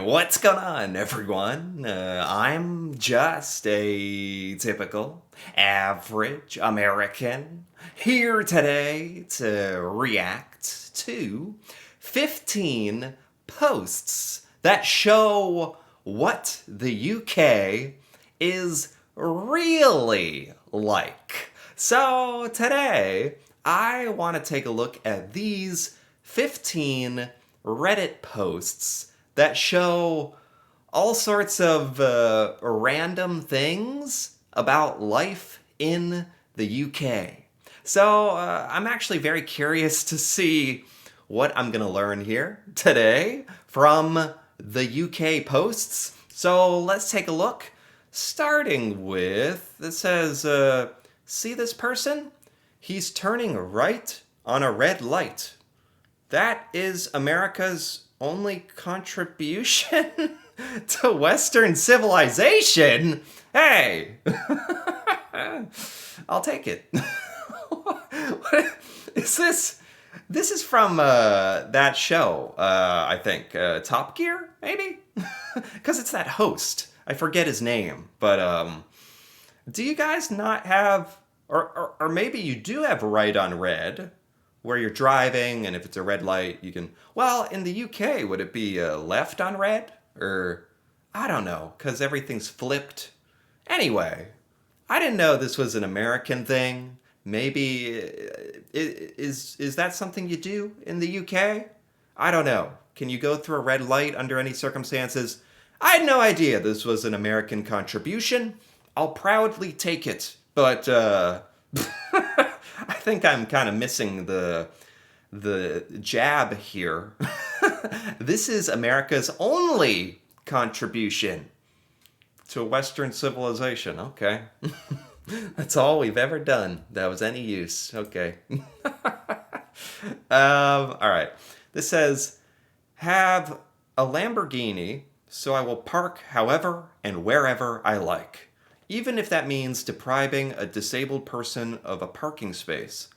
What's going on, everyone? I'm just a typical, average American here today to react to 15 posts that show what the UK is really like. So today, I want to take a look at these 15 Reddit posts that show all sorts of random things about life in the UK. So I'm actually very curious to see what I'm going to learn here today from the UK posts. So let's take a look. Starting with, it says, see this person? He's turning right on a red light. That is America's only contribution to Western civilization? Hey! I'll take it. What is this? This is from that show, I think. Top Gear, maybe? Because it's that host. I forget his name. But do you guys not have, or maybe you do have right on red, where you're driving, and if it's a red light, you can. Well, in the UK, would it be left on red, or I don't know, because everything's flipped. Anyway, I didn't know this was an American thing. Maybe is that something you do in the UK? I don't know. Can you go through a red light under any circumstances? I had no idea this was an American contribution. I'll proudly take it, but I think I'm kind of missing the jab here. This is America's only contribution to Western civilization. Okay. That's all we've ever done that was any use. Okay. All right. This says, have a Lamborghini, so I will park however and wherever I like, even if that means depriving a disabled person of a parking space.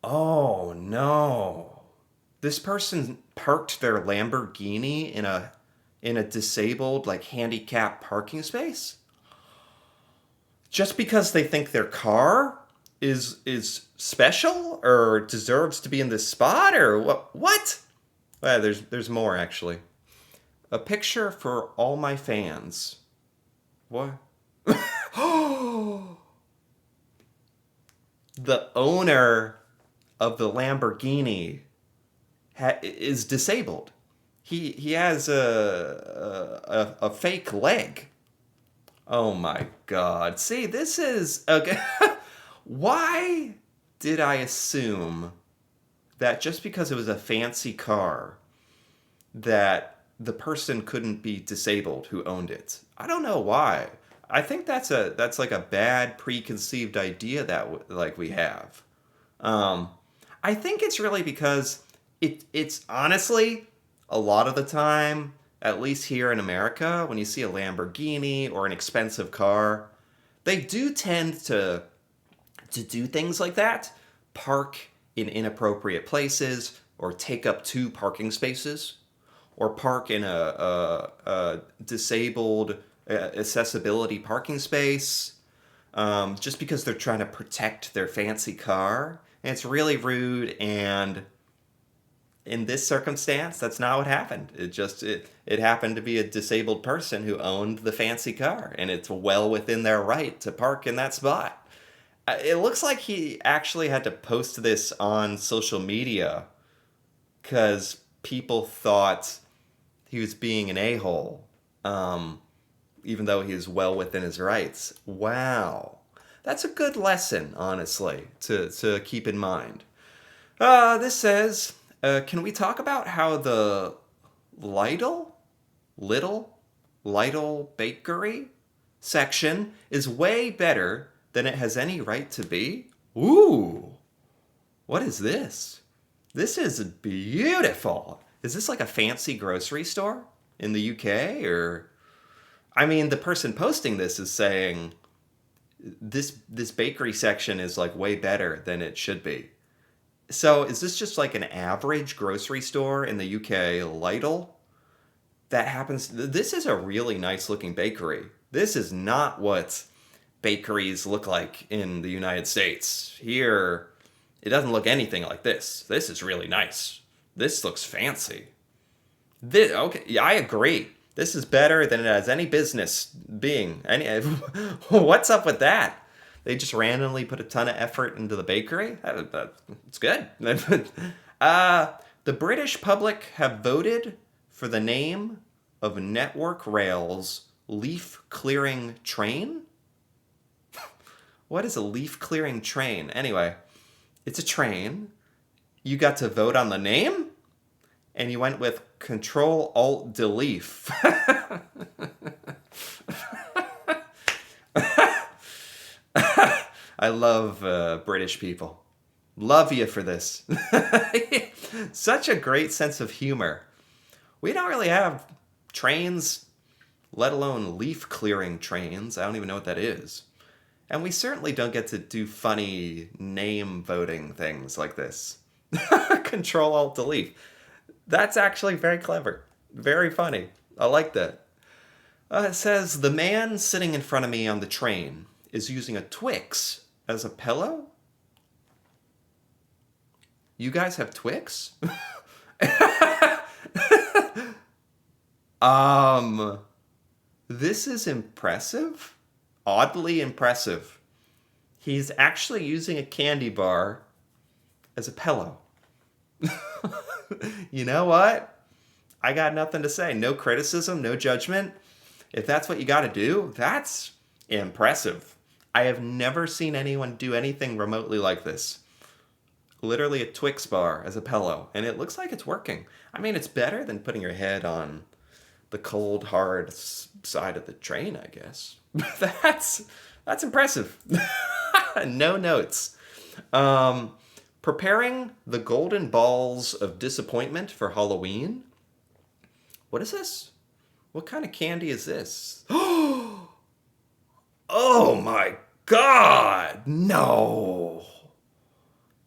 Oh no. This person parked their Lamborghini in a disabled, like, handicapped parking space? Just because they think their car is special or deserves to be in this spot, or what? There's more, actually. A picture for all my fans. What? The owner of the Lamborghini is disabled. He has a fake leg. Oh my God! See, this is okay. Why did I assume that just because it was a fancy car, that the person couldn't be disabled who owned it? I don't know why. I think that's like a bad preconceived idea that like we have. Um, I think it's really because it's honestly a lot of the time, at least here in America, when you see a Lamborghini or an expensive car, they do tend to do things like that, park in inappropriate places, or take up two parking spaces, or park in a disabled accessibility parking space, just because they're trying to protect their fancy car. And it's really rude. And in this circumstance, that's not what happened. It happened to be a disabled person who owned the fancy car, and it's well within their right to park in that spot. It looks like he actually had to post this on social media because people thought he was being an a-hole, um, even though he was well within his rights. Wow. That's a good lesson, honestly, to keep in mind. This says, can we talk about how the Lidl, Little, Lidl Bakery section is way better than it has any right to be? Ooh, what is this? This is beautiful. Is this like a fancy grocery store in the UK? Or, I mean, the person posting this is saying this bakery section is like way better than it should be. So is this just like an average grocery store in the UK, Lidl? that happens. This is a really nice looking bakery. This is not what bakeries look like in the United States. Here, it doesn't look anything like this. This is really nice. This looks fancy. This, okay, yeah, I agree. This is better than it has any business being. What's up with that? They just randomly put a ton of effort into the bakery. It's good. The British public have voted for the name of Network Rail's leaf clearing train. What is a leaf clearing train? Anyway, it's a train. You got to vote on the name, and you went with Control Alt Delete. I love British people. Love you for this. Such a great sense of humor. We don't really have trains, let alone leaf clearing trains. I don't even know what that is. And we certainly don't get to do funny name voting things like this. Control Alt Delete. That's actually very clever. Very funny. I like that. It says, the man sitting in front of me on the train is using a Twix as a pillow? You guys have Twix? This is impressive. Oddly impressive. He's actually using a candy bar as a pillow. You know what? I got nothing to say. No criticism, no judgment. If that's what you got to do, that's impressive. I have never seen anyone do anything remotely like this. Literally a Twix bar as a pillow, and it looks like it's working. I mean, it's better than putting your head on the cold, hard side of the train, I guess. That's impressive. No notes. Preparing the golden balls of disappointment for Halloween. What is this? What kind of candy is this? Oh my God! No!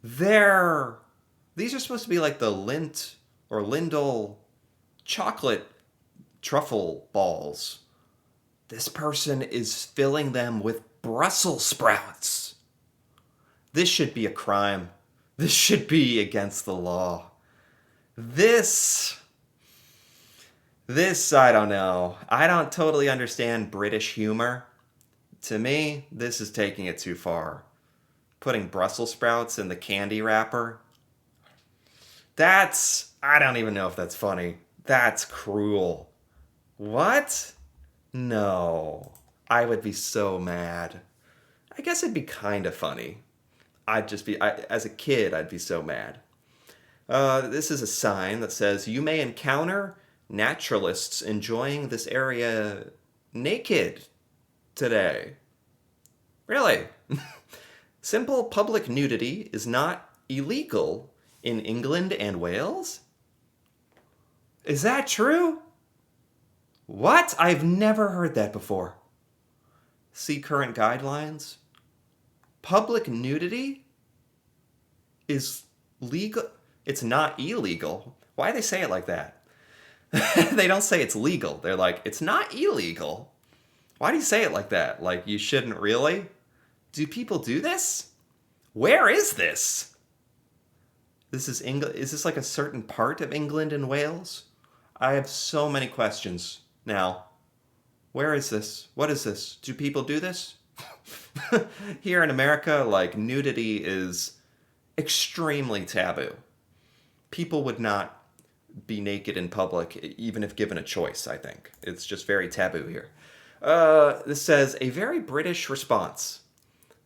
These are supposed to be like the Lindt or Lindell chocolate truffle balls. This person is filling them with Brussels sprouts. This should be a crime. This should be against the law. This, I don't know. I don't totally understand British humor. To me, this is taking it too far. Putting Brussels sprouts in the candy wrapper. I don't even know if that's funny. That's cruel. What? No. I would be so mad. I guess it'd be kind of funny. As a kid, I'd be so mad. This is a sign that says, you may encounter naturalists enjoying this area naked today. Really? Simple public nudity is not illegal in England and Wales? Is that true? What? I've never heard that before. See current guidelines. Public nudity is legal. It's not illegal. Why do they say it like that? They don't say it's legal. They're like, it's not illegal. Why do you say it like that? Like, you shouldn't really? Do people do this? Where is this? This is England. Is this like a certain part of England and Wales? I have so many questions now. Where is this? What is this? Do people do this? Here in America, like, nudity is extremely taboo. People would not be naked in public, even if given a choice, I think. It's just very taboo here. This says, a very British response.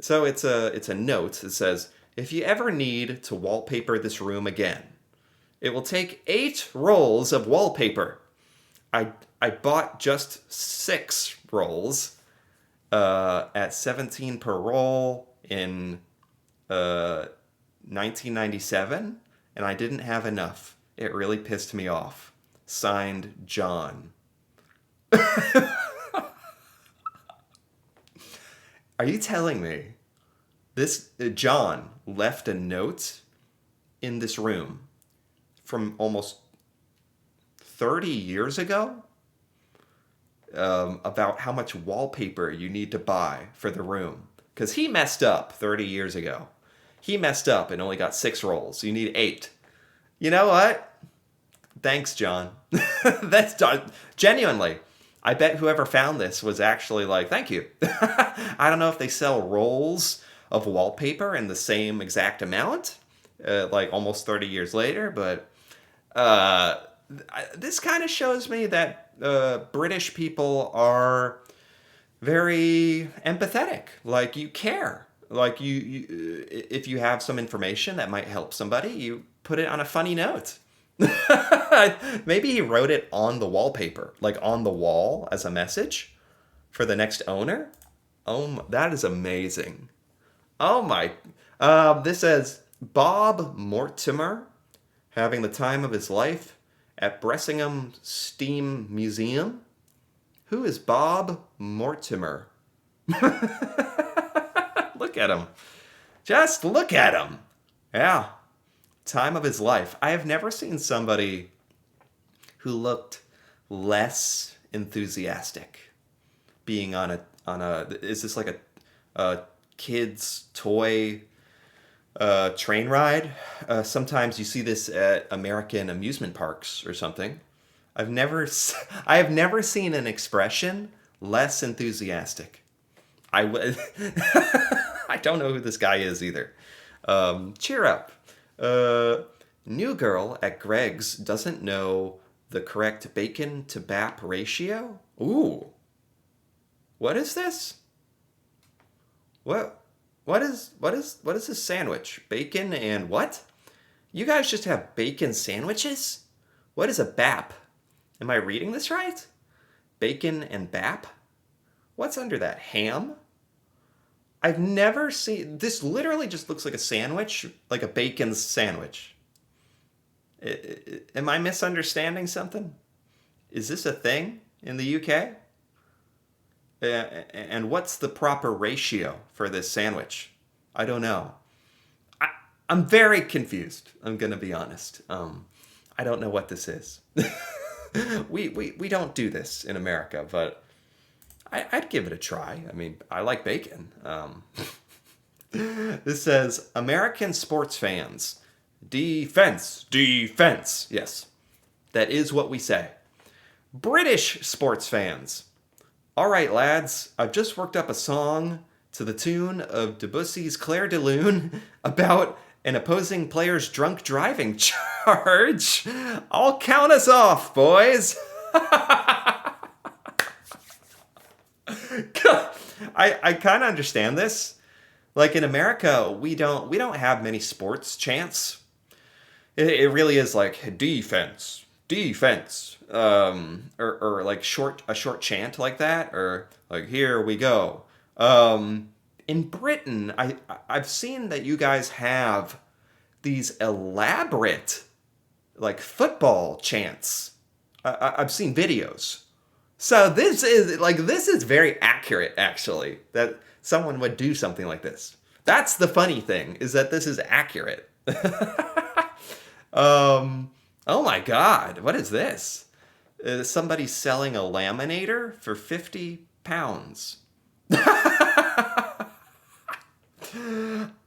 So it's a note. It says, if you ever need to wallpaper this room again, it will take 8 rolls of wallpaper. I bought just 6 rolls at $17 per roll in 1997, and I didn't have enough. It really pissed me off. Signed, John. Are you telling me this John left a note in this room from almost 30 years ago? about how much wallpaper you need to buy for the room. Because he messed up 30 years ago. He messed up and only got 6 rolls. You need 8. You know what? Thanks, John. That's genuinely. I bet whoever found this was actually like, thank you. I don't know if they sell rolls of wallpaper in the same exact amount, like almost 30 years later, but uh, this kind of shows me that British people are very empathetic. Like you care. Like if you have some information that might help somebody, you put it on a funny note. Maybe he wrote it on the wallpaper, like on the wall as a message for the next owner. Oh, that is amazing. Oh my. This says Bob Mortimer having the time of his life at Bressingham Steam Museum. Who is Bob Mortimer? Look at him. Just look at him. Yeah. Time of his life. I have never seen somebody who looked less enthusiastic being on a is this like a kid's toy train ride? Sometimes you see this at American amusement parks or something. I have never seen an expression less enthusiastic. I don't know who this guy is either. Cheer up. New girl at Greg's doesn't know the correct bacon to bap ratio? Ooh. What is this? What what is this sandwich? Bacon and what? You guys just have bacon sandwiches? What is a bap? Am I reading this right? Bacon and bap? What's under that? Ham? I've never seen this. Literally just looks like a sandwich, like a bacon sandwich. Am I misunderstanding something? Is this a thing in the UK? And what's the proper ratio for this sandwich? I don't know. I, I'm very confused. I'm gonna be honest. I don't know what this is. We don't do this in America, but I'd give it a try. I mean, I like bacon. This says American sports fans. Defense, defense. Yes, that is what we say. British sports fans. All right, lads, I've just worked up a song to the tune of Debussy's Claire de Lune about an opposing player's drunk driving charge. I'll count us off, boys. I kind of understand this. Like in America, we don't have many sports chants. It really is like defense, defense, or like a short chant like that, or like here we go. In Britain, I've seen that you guys have these elaborate like football chants. I've seen videos. So this is very accurate actually that someone would do something like this. That's the funny thing is that this is accurate. Oh my God, what is this? Somebody selling a laminator for £50.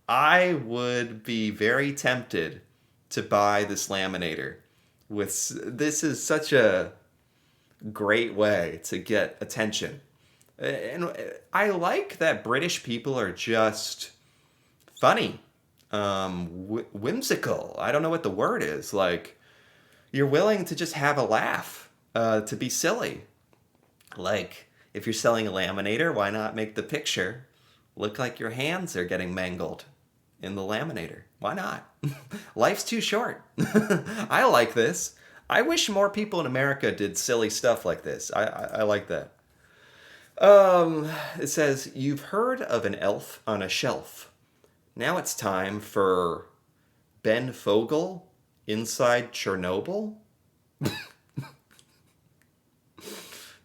I would be very tempted to buy this laminator. This is such a great way to get attention. And I like that British people are just funny, whimsical. I don't know what the word is. Like, you're willing to just have a laugh, to be silly. Like, if you're selling a laminator, why not make the picture look like your hands are getting mangled in the laminator? Why not? Life's too short. I like this. I wish more people in America did silly stuff like this. I like that. It says, you've heard of an elf on a shelf. Now it's time for Ben Fogel inside Chernobyl.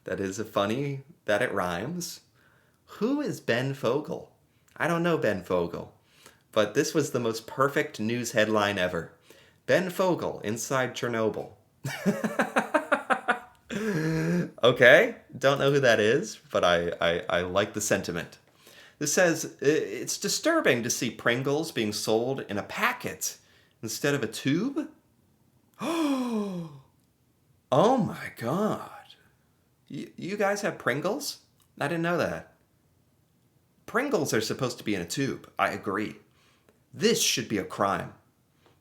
That is a funny that it rhymes. Who is Ben Fogel? I don't know Ben Fogel, but this was the most perfect news headline ever. Ben Fogel inside Chernobyl. Okay, don't know who that is, but I like the sentiment. This says it's disturbing to see Pringles being sold in a packet instead of a tube. Oh my God. You guys have Pringles? I didn't know that. Pringles are supposed to be in a tube. I agree. This should be a crime.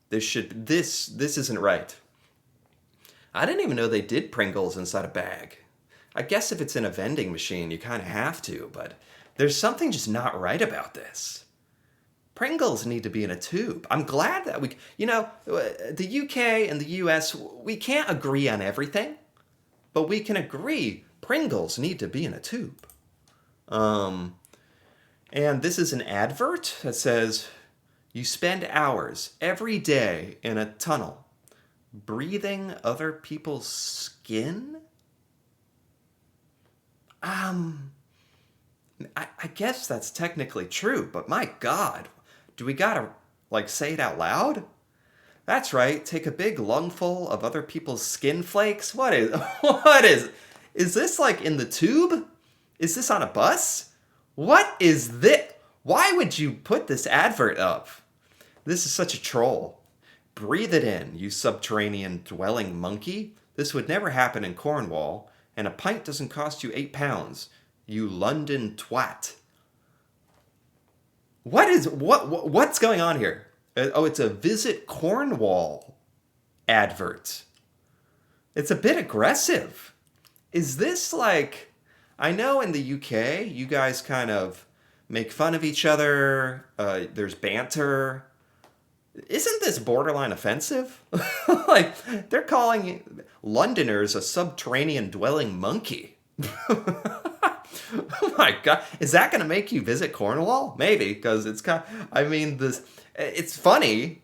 This isn't right. I didn't even know they did Pringles inside a bag. I guess if it's in a vending machine, you kind of have to, but there's something just not right about this. Pringles need to be in a tube. I'm glad that the UK and the US, we can't agree on everything, but we can agree Pringles need to be in a tube. Um, and this is an advert that says, you spend hours every day in a tunnel breathing other people's skin? Um, I guess that's technically true, but my God, do we gotta, like, say it out loud? That's right, take a big lungful of other people's skin flakes? Is this like in the tube? Is this on a bus? What is this? Why would you put this advert up? This is such a troll. Breathe it in, you subterranean dwelling monkey. This would never happen in Cornwall, and a pint doesn't cost you £8, you London twat. What's going on here? Oh, it's a Visit Cornwall advert. It's a bit aggressive. Is this like, I know in the UK you guys kind of make fun of each other. There's banter. Isn't this borderline offensive? Like, they're calling Londoners a subterranean dwelling monkey. Oh my God. Is that going to make you visit Cornwall? Maybe, because it's kind of, I mean, it's funny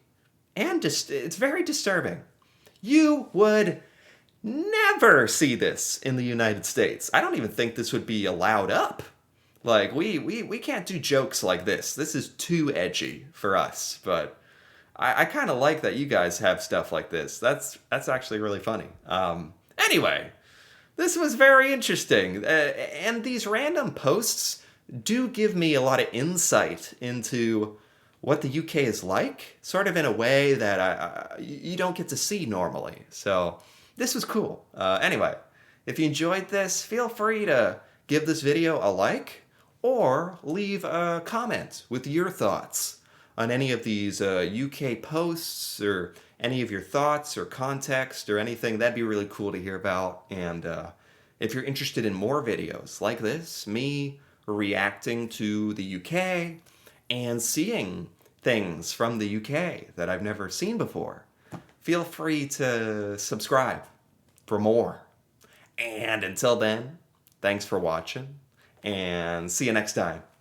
and just, it's very disturbing. You would never see this in the United States. I don't even think this would be allowed up. Like, we can't do jokes like this. This is too edgy for us, but I kind of like that you guys have stuff like this. That's actually really funny. Anyway, this was very interesting. And these random posts do give me a lot of insight into what the UK is like, sort of in a way that you don't get to see normally. So this was cool. Anyway, if you enjoyed this, feel free to give this video a like or leave a comment with your thoughts on any of these UK posts or any of your thoughts or context or anything. That'd be really cool to hear about. And if you're interested in more videos like this, me reacting to the UK and seeing things from the UK that I've never seen before, feel free to subscribe for more. And until then, thanks for watching and see you next time.